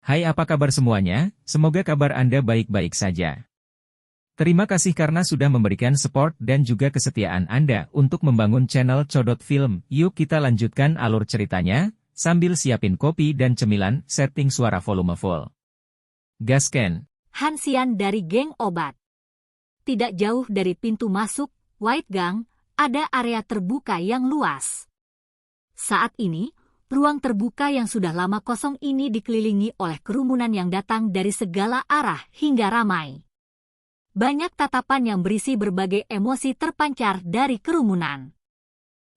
Hai, apa kabar semuanya? Semoga kabar Anda baik-baik saja. Terima kasih karena sudah memberikan support dan juga kesetiaan Anda untuk membangun channel Codot Film. Yuk kita lanjutkan alur ceritanya, sambil siapin kopi dan cemilan, setting suara volume full. Gasken. Hansian dari geng obat. Tidak jauh dari pintu masuk, White Gang, ada area terbuka yang luas. Saat ini, ruang terbuka yang sudah lama kosong ini dikelilingi oleh kerumunan yang datang dari segala arah hingga ramai. Banyak tatapan yang berisi berbagai emosi terpancar dari kerumunan.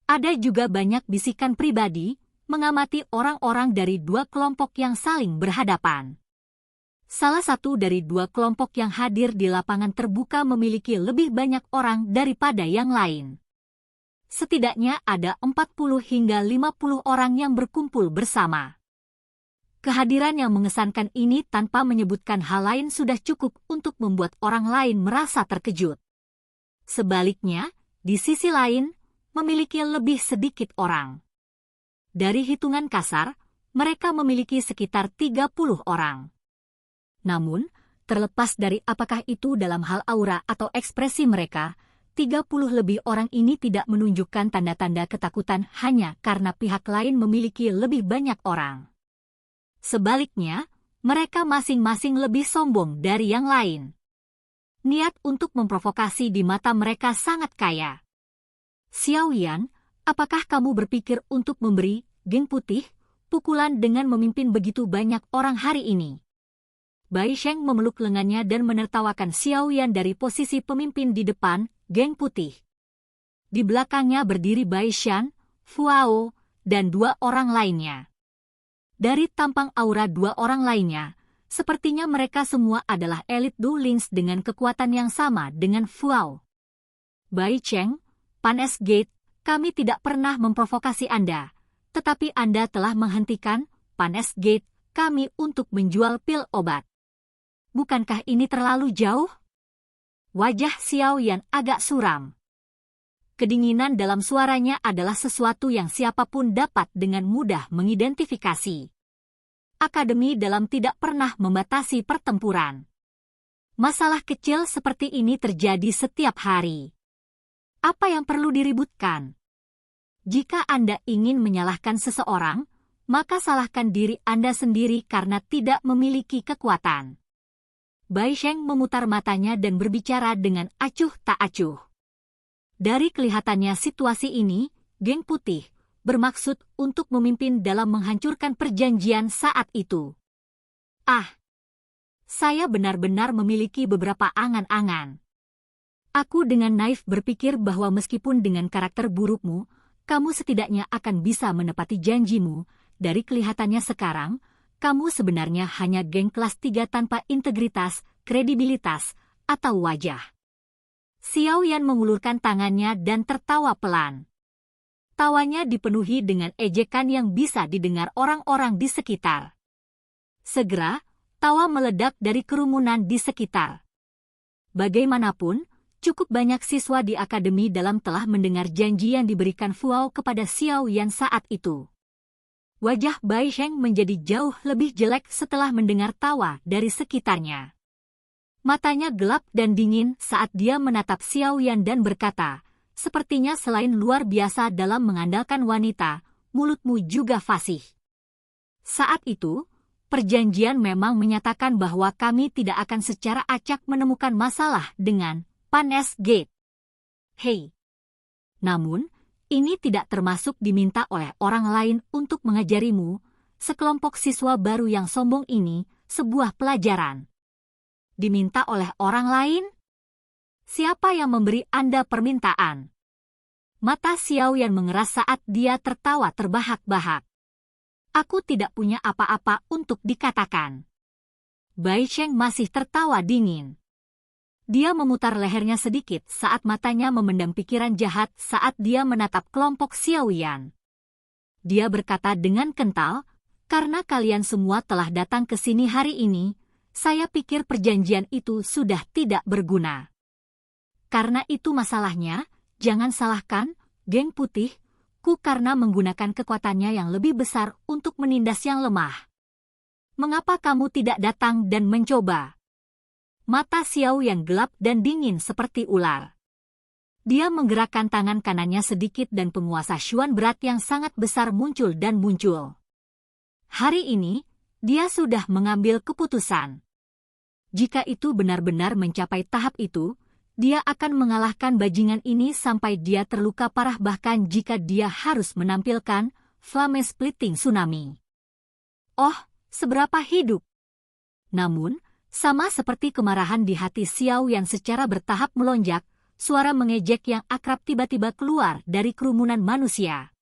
Ada juga banyak bisikan pribadi, mengamati orang-orang dari dua kelompok yang saling berhadapan. Salah satu dari dua kelompok yang hadir di lapangan terbuka memiliki lebih banyak orang daripada yang lain. Setidaknya ada 40 hingga 50 orang yang berkumpul bersama. Kehadiran yang mengesankan ini tanpa menyebutkan hal lain sudah cukup untuk membuat orang lain merasa terkejut. Sebaliknya, di sisi lain, memiliki lebih sedikit orang. Dari hitungan kasar, mereka memiliki sekitar 30 orang. Namun, terlepas dari apakah itu dalam hal aura atau ekspresi mereka, 30 lebih orang ini tidak menunjukkan tanda-tanda ketakutan hanya karena pihak lain memiliki lebih banyak orang. Sebaliknya, mereka masing-masing lebih sombong dari yang lain. Niat untuk memprovokasi di mata mereka sangat kaya. Xiao Yan, apakah kamu berpikir untuk memberi geng putih pukulan dengan memimpin begitu banyak orang hari ini? Bai Sheng memeluk lengannya dan menertawakan Xiao Yan dari posisi pemimpin di depan geng putih. Di belakangnya berdiri Bai Shan, Fuao, dan dua orang lainnya. Dari tampang aura dua orang lainnya, sepertinya mereka semua adalah elit Duelings dengan kekuatan yang sama dengan Fuao. Bai Cheng, Panes Gate, kami tidak pernah memprovokasi Anda, tetapi Anda telah menghentikan Panes Gate kami untuk menjual pil obat. Bukankah ini terlalu jauh? Wajah Xiao Yan agak suram. Kedinginan dalam suaranya adalah sesuatu yang siapapun dapat dengan mudah mengidentifikasi. Akademi dalam tidak pernah membatasi pertempuran. Masalah kecil seperti ini terjadi setiap hari. Apa yang perlu diributkan? Jika Anda ingin menyalahkan seseorang, maka salahkan diri Anda sendiri karena tidak memiliki kekuatan. Bai Sheng memutar matanya dan berbicara dengan acuh tak acuh. Dari kelihatannya situasi ini, geng putih bermaksud untuk memimpin dalam menghancurkan perjanjian saat itu. Saya benar-benar memiliki beberapa angan-angan. Aku dengan naif berpikir bahwa meskipun dengan karakter burukmu, kamu setidaknya akan bisa menepati janjimu. Dari kelihatannya sekarang, kamu sebenarnya hanya geng kelas 3 tanpa integritas, kredibilitas, atau wajah. Xiao Yan mengulurkan tangannya dan tertawa pelan. Tawanya dipenuhi dengan ejekan yang bisa didengar orang-orang di sekitar. Segera, tawa meledak dari kerumunan di sekitar. Bagaimanapun, cukup banyak siswa di akademi dalam telah mendengar janji yang diberikan Fuao kepada Xiao Yan saat itu. Wajah Bai Sheng menjadi jauh lebih jelek setelah mendengar tawa dari sekitarnya. Matanya gelap dan dingin saat dia menatap Xiao Yan dan berkata, sepertinya selain luar biasa dalam mengandalkan wanita, mulutmu juga fasih. Saat itu, perjanjian memang menyatakan bahwa kami tidak akan secara acak menemukan masalah dengan Panes Gate. Hei! Namun, ini tidak termasuk diminta oleh orang lain untuk mengajarimu, sekelompok siswa baru yang sombong ini, sebuah pelajaran. Diminta oleh orang lain? Siapa yang memberi Anda permintaan? Mata Xiao Yan mengeras saat dia tertawa terbahak-bahak. Aku tidak punya apa-apa untuk dikatakan. Bai Sheng masih tertawa dingin. Dia memutar lehernya sedikit saat matanya memendam pikiran jahat saat dia menatap kelompok Xiao Yan. Dia berkata dengan kental, karena kalian semua telah datang ke sini hari ini, saya pikir perjanjian itu sudah tidak berguna. Karena itu masalahnya, jangan salahkan geng putih, karena menggunakan kekuatannya yang lebih besar untuk menindas yang lemah. mengapa kamu tidak datang dan mencoba? Mata Xiao yang gelap dan dingin seperti ular. Dia menggerakkan tangan kanannya sedikit dan penguasa Xuan berat yang sangat besar muncul dan muncul. Hari ini, dia sudah mengambil keputusan. Jika itu benar-benar mencapai tahap itu, dia akan mengalahkan bajingan ini sampai dia terluka parah bahkan jika dia harus menampilkan Flame Splitting Tsunami. Oh, seberapa hidup! Namun, sama seperti kemarahan di hati Xiao yang secara bertahap melonjak, suara mengejek yang akrab tiba-tiba keluar dari kerumunan manusia.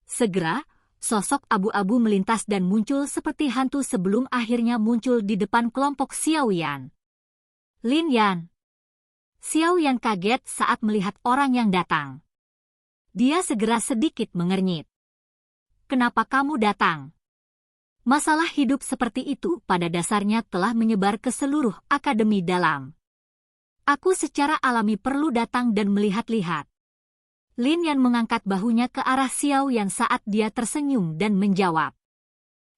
Segera, sosok abu-abu melintas dan muncul seperti hantu sebelum akhirnya muncul di depan kelompok Xiao Yan. Lin Yan. Xiao Yan kaget saat melihat orang yang datang. Dia segera sedikit mengernyit. Kenapa kamu datang? Masalah hidup seperti itu pada dasarnya telah menyebar ke seluruh akademi dalam. Aku secara alami perlu datang dan melihat-lihat. Lin Yan mengangkat bahunya ke arah Xiao Yan saat dia tersenyum dan menjawab.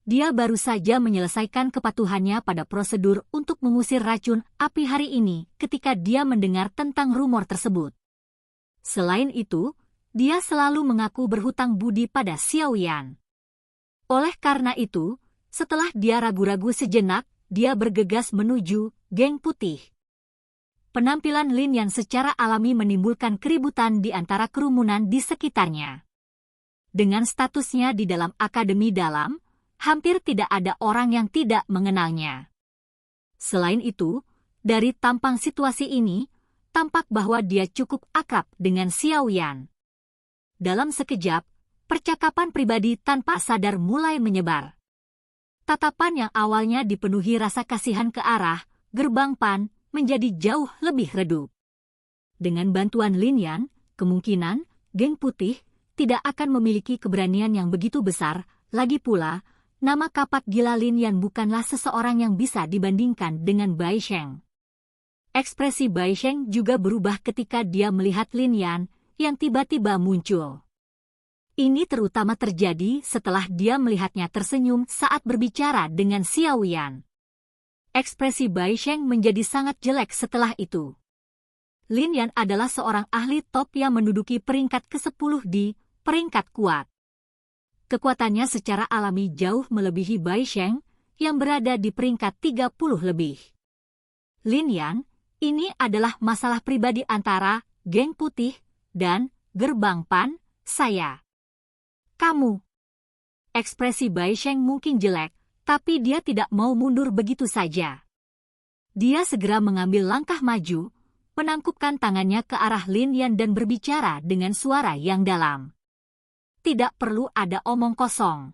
Dia baru saja menyelesaikan kepatuhannya pada prosedur untuk mengusir racun api hari ini ketika dia mendengar tentang rumor tersebut. Selain itu, dia selalu mengaku berhutang budi pada Xiao Yan. Oleh karena itu, setelah dia ragu-ragu sejenak, dia bergegas menuju geng putih. Penampilan Lin Yan secara alami menimbulkan keributan di antara kerumunan di sekitarnya. Dengan statusnya di dalam akademi dalam, hampir tidak ada orang yang tidak mengenalnya. Selain itu, dari tampang situasi ini, tampak bahwa dia cukup akrab dengan Xiao Yan. Dalam sekejap, percakapan pribadi tanpa sadar mulai menyebar. Tatapan yang awalnya dipenuhi rasa kasihan ke arah gerbang Pan, menjadi jauh lebih redup. Dengan bantuan Lin Yan, kemungkinan geng putih tidak akan memiliki keberanian yang begitu besar. Lagi pula, nama kapak gila Lin Yan bukanlah seseorang yang bisa dibandingkan dengan Bai Sheng. Ekspresi Bai Sheng juga berubah ketika dia melihat Lin Yan yang tiba-tiba muncul. Ini terutama terjadi setelah dia melihatnya tersenyum saat berbicara dengan Xiao Yan. Ekspresi Bai Sheng menjadi sangat jelek setelah itu. Lin Yan adalah seorang ahli top yang menduduki peringkat ke-10 di peringkat kuat. Kekuatannya secara alami jauh melebihi Bai Sheng yang berada di peringkat 30 lebih. Lin Yan, ini adalah masalah pribadi antara geng putih dan gerbang Pan, saya. Kamu. Ekspresi Bai Sheng mungkin jelek, tapi dia tidak mau mundur begitu saja. Dia segera mengambil langkah maju, menangkupkan tangannya ke arah Lin Yan dan berbicara dengan suara yang dalam. Tidak perlu ada omong kosong.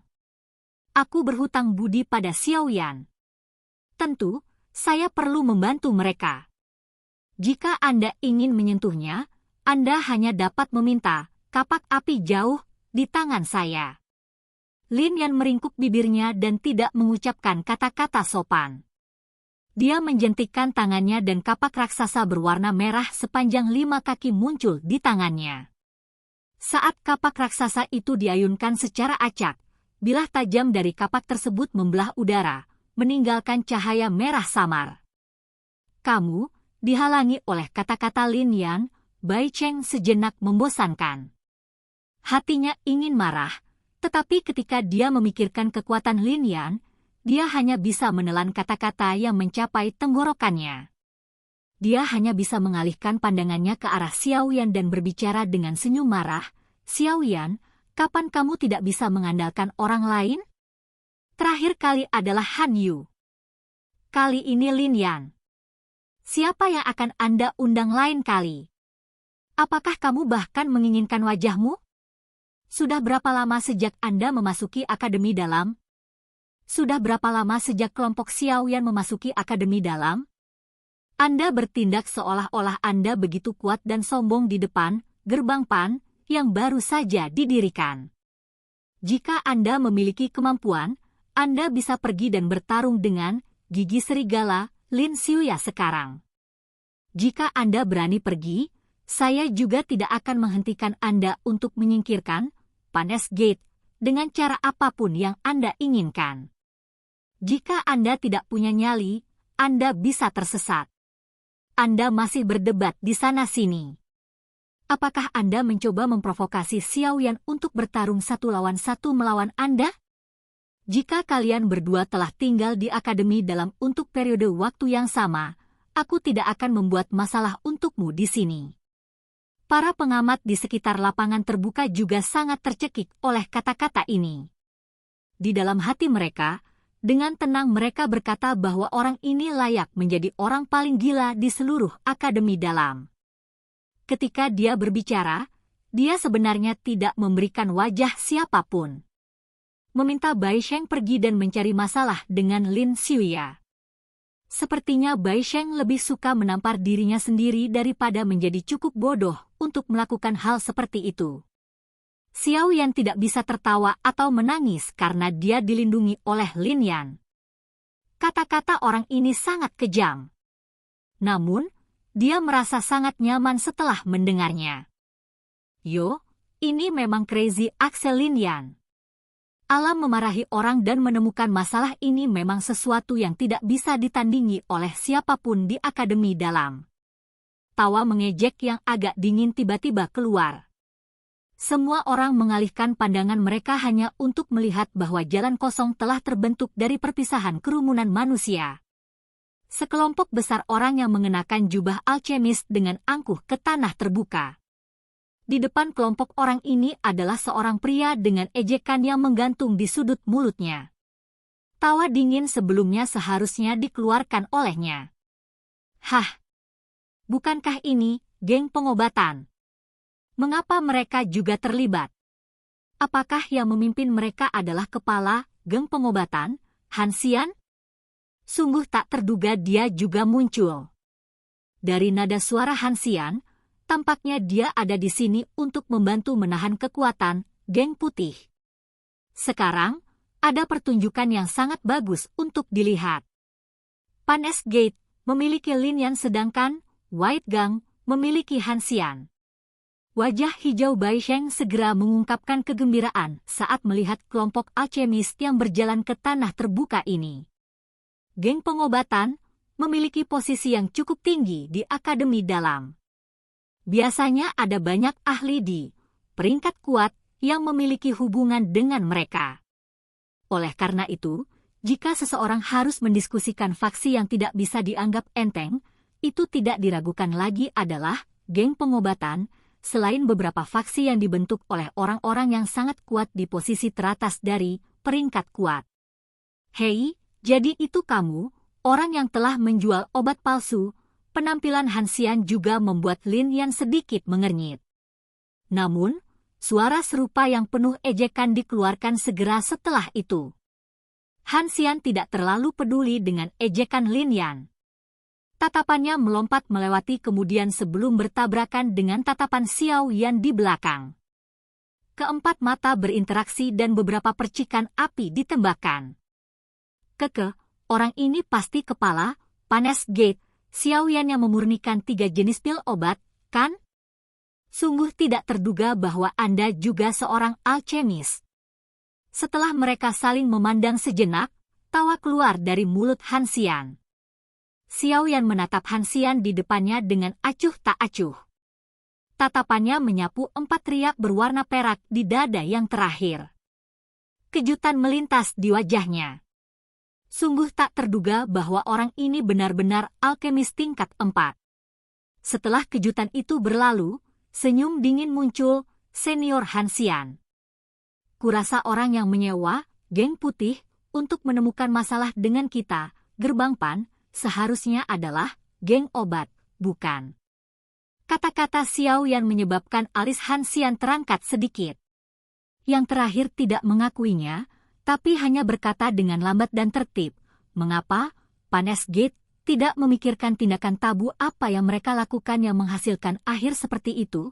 Aku berhutang budi pada Xiao Yan. Tentu, saya perlu membantu mereka. Jika Anda ingin menyentuhnya, Anda hanya dapat meminta kapak api jauh di tangan saya. Lin Yan meringkuk bibirnya dan tidak mengucapkan kata-kata sopan. Dia menjentikkan tangannya dan kapak raksasa berwarna merah sepanjang 5 kaki muncul di tangannya. Saat kapak raksasa itu diayunkan secara acak, bilah tajam dari kapak tersebut membelah udara, meninggalkan cahaya merah samar. Kamu dihalangi oleh kata-kata Lin Yan. Bai Sheng sejenak membosankan. Hatinya ingin marah, tetapi ketika dia memikirkan kekuatan Lin Yan, dia hanya bisa menelan kata-kata yang mencapai tenggorokannya. Dia hanya bisa mengalihkan pandangannya ke arah Xiao Yan dan berbicara dengan senyum marah. Xiao Yan, kapan kamu tidak bisa mengandalkan orang lain? Terakhir kali adalah Han Yu. Kali ini Lin Yan. Siapa yang akan Anda undang lain kali? Apakah kamu bahkan menginginkan wajahmu? Sudah berapa lama sejak Anda memasuki akademi dalam? Sudah berapa lama sejak kelompok Xiao Yan memasuki akademi dalam? Anda bertindak seolah-olah Anda begitu kuat dan sombong di depan gerbang Pan yang baru saja didirikan. Jika Anda memiliki kemampuan, Anda bisa pergi dan bertarung dengan gigi serigala Lin Xiuya sekarang. Jika Anda berani pergi, saya juga tidak akan menghentikan Anda untuk menyingkirkan Panes Gate dengan cara apapun yang Anda inginkan. Jika Anda tidak punya nyali, Anda bisa tersesat. Anda masih berdebat di sana-sini. Apakah Anda mencoba memprovokasi Xiao Yan untuk bertarung 1 lawan 1 melawan Anda? Jika kalian berdua telah tinggal di akademi dalam untuk periode waktu yang sama, aku tidak akan membuat masalah untukmu di sini. Para pengamat di sekitar lapangan terbuka juga sangat tercekik oleh kata-kata ini. Di dalam hati mereka, dengan tenang mereka berkata bahwa orang ini layak menjadi orang paling gila di seluruh akademi dalam. Ketika dia berbicara, dia sebenarnya tidak memberikan wajah siapapun. Meminta Bai Sheng pergi dan mencari masalah dengan Lin Xiuya. Sepertinya Bai Sheng lebih suka menampar dirinya sendiri daripada menjadi cukup bodoh untuk melakukan hal seperti itu. Xiao Yan tidak bisa tertawa atau menangis karena dia dilindungi oleh Lin Yan. Kata-kata orang ini sangat kejam. Namun, dia merasa sangat nyaman setelah mendengarnya. Yo, ini memang crazy Axel Lin Yan. Alam memarahi orang dan menemukan masalah ini memang sesuatu yang tidak bisa ditandingi oleh siapapun di akademi dalam. Tawa mengejek yang agak dingin tiba-tiba keluar. Semua orang mengalihkan pandangan mereka hanya untuk melihat bahwa jalan kosong telah terbentuk dari perpisahan kerumunan manusia. Sekelompok besar orang yang mengenakan jubah alkemis dengan angkuh ke tanah terbuka. Di depan kelompok orang ini adalah seorang pria dengan ejekan yang menggantung di sudut mulutnya. Tawa dingin sebelumnya seharusnya dikeluarkan olehnya. Hah! Bukankah ini geng pengobatan? Mengapa mereka juga terlibat? Apakah yang memimpin mereka adalah kepala geng pengobatan, Han Xian? Sungguh tak terduga dia juga muncul. Dari nada suara Han Xian, tampaknya dia ada di sini untuk membantu menahan kekuatan geng putih. Sekarang, ada pertunjukan yang sangat bagus untuk dilihat. Panes Gate memiliki Lin Yan sedangkan White Gang memiliki Han Xian. Wajah hijau Bai Sheng segera mengungkapkan kegembiraan saat melihat kelompok alkemis yang berjalan ke tanah terbuka ini. Geng pengobatan memiliki posisi yang cukup tinggi di akademi dalam. Biasanya ada banyak ahli di peringkat kuat yang memiliki hubungan dengan mereka. Oleh karena itu, jika seseorang harus mendiskusikan faksi yang tidak bisa dianggap enteng, itu tidak diragukan lagi adalah geng pengobatan. Selain beberapa faksi yang dibentuk oleh orang-orang yang sangat kuat di posisi teratas dari peringkat kuat. Hei, jadi itu kamu, orang yang telah menjual obat palsu. Penampilan Han Xian juga membuat Lin Yan sedikit mengernyit. Namun, suara serupa yang penuh ejekan dikeluarkan segera setelah itu. Han Xian tidak terlalu peduli dengan ejekan Lin Yan. Tatapannya melompat melewati kemudian sebelum bertabrakan dengan tatapan Xiao Yan di belakang. Keempat mata berinteraksi dan beberapa percikan api ditembakkan. Orang ini pasti kepala Panes Gate, Xiao Yan yang memurnikan 3 jenis pil obat, kan? Sungguh tidak terduga bahwa Anda juga seorang alkemis. Setelah mereka saling memandang sejenak, tawa keluar dari mulut Han Xian. Xiao Yan menatap Han Xian di depannya dengan acuh tak acuh. Tatapannya menyapu 4 riak berwarna perak di dada yang terakhir. Kejutan melintas di wajahnya. Sungguh tak terduga bahwa orang ini benar-benar alkemis tingkat 4. Setelah kejutan itu berlalu, senyum dingin muncul, senior Han Xian. Kurasa orang yang menyewa, geng putih, untuk menemukan masalah dengan kita, gerbang Pan, seharusnya adalah geng obat, bukan? Kata-kata Xiao Yan menyebabkan alis Han Xian terangkat sedikit. Yang terakhir tidak mengakuinya, tapi hanya berkata dengan lambat dan tertib, mengapa Panes Gate tidak memikirkan tindakan tabu apa yang mereka lakukan yang menghasilkan akhir seperti itu?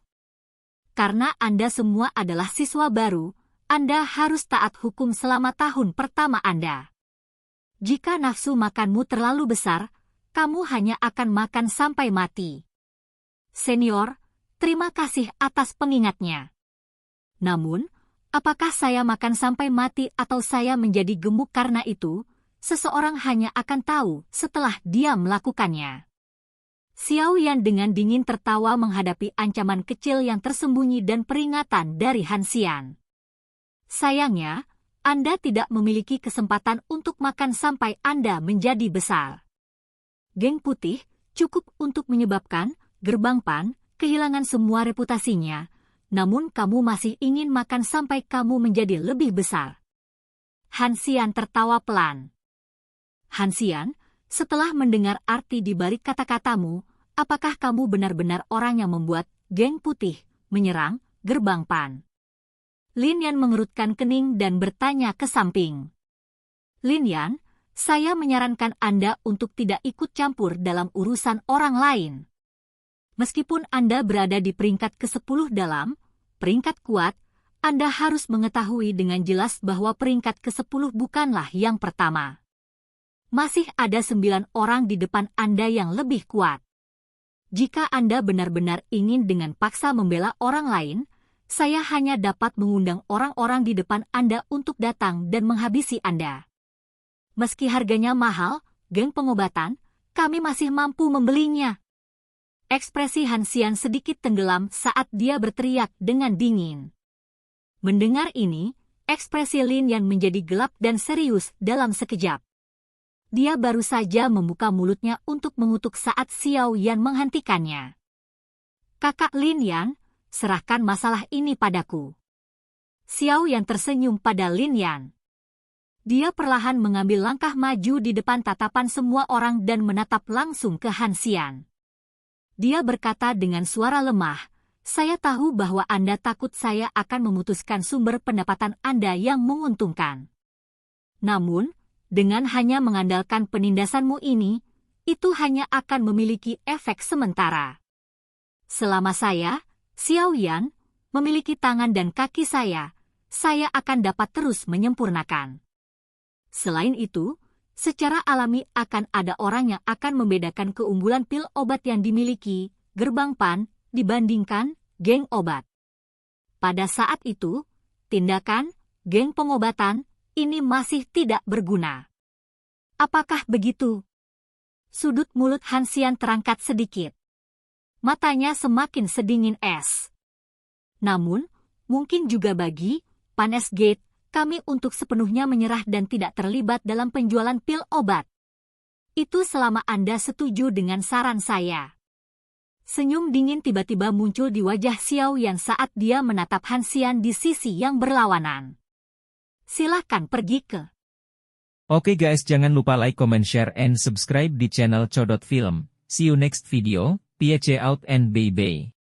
Karena Anda semua adalah siswa baru, Anda harus taat hukum selama tahun pertama Anda. Jika nafsu makanmu terlalu besar, kamu hanya akan makan sampai mati. Senior, terima kasih atas pengingatnya. Namun, apakah saya makan sampai mati atau saya menjadi gemuk karena itu? seseorang hanya akan tahu setelah dia melakukannya. Xiao Yan dengan dingin tertawa menghadapi ancaman kecil yang tersembunyi dan peringatan dari Han Xian. Sayangnya, Anda tidak memiliki kesempatan untuk makan sampai Anda menjadi besar. Geng Putih cukup untuk menyebabkan Gerbang Pan kehilangan semua reputasinya, namun kamu masih ingin makan sampai kamu menjadi lebih besar. Han Xian tertawa pelan. Han Xian, setelah mendengar arti di balik kata-katamu, apakah kamu benar-benar orang yang membuat Geng Putih menyerang Gerbang Pan? Lin Yan mengerutkan kening dan bertanya ke samping. Lin Yan, saya menyarankan Anda untuk tidak ikut campur dalam urusan orang lain. Meskipun Anda berada di peringkat ke-10 dalam peringkat kuat, Anda harus mengetahui dengan jelas bahwa peringkat ke-10 bukanlah yang pertama. Masih ada 9 orang di depan Anda yang lebih kuat. Jika Anda benar-benar ingin dengan paksa membela orang lain, saya hanya dapat mengundang orang-orang di depan Anda untuk datang dan menghabisi Anda. Meski harganya mahal, geng pengobatan, kami masih mampu membelinya. Ekspresi Han Xian sedikit tenggelam saat dia berteriak dengan dingin. Mendengar ini, ekspresi Lin Yan menjadi gelap dan serius dalam sekejap. Dia baru saja membuka mulutnya untuk mengutuk saat Xiao Yan menghentikannya. Kakak Lin Yan, serahkan masalah ini padaku. Xiao Yan tersenyum pada Lin Yan. Dia perlahan mengambil langkah maju di depan tatapan semua orang dan menatap langsung ke Han Xian. Dia berkata dengan suara lemah, saya tahu bahwa Anda takut saya akan memutuskan sumber pendapatan Anda yang menguntungkan. Namun, dengan hanya mengandalkan penindasanmu ini, itu hanya akan memiliki efek sementara. Selama saya, Xiao Yan, memiliki tangan dan kaki saya akan dapat terus menyempurnakan. Selain itu, secara alami akan ada orang yang akan membedakan keunggulan pil obat yang dimiliki Gerbang Pan dibandingkan geng obat. Pada saat itu, tindakan geng pengobatan ini masih tidak berguna. Apakah begitu? Sudut mulut Han Xian terangkat sedikit. Matanya semakin sedingin es. Namun, mungkin juga bagi Panes Gate, kami untuk sepenuhnya menyerah dan tidak terlibat dalam penjualan pil obat. Itu selama Anda setuju dengan saran saya. Senyum dingin tiba-tiba muncul di wajah Xiao Yan saat dia menatap Han Xian di sisi yang berlawanan. Silakan pergi ke. Oke guys, jangan lupa like, comment, share, and subscribe di channel Codot Film. See you next video. Peace out and bye-bye.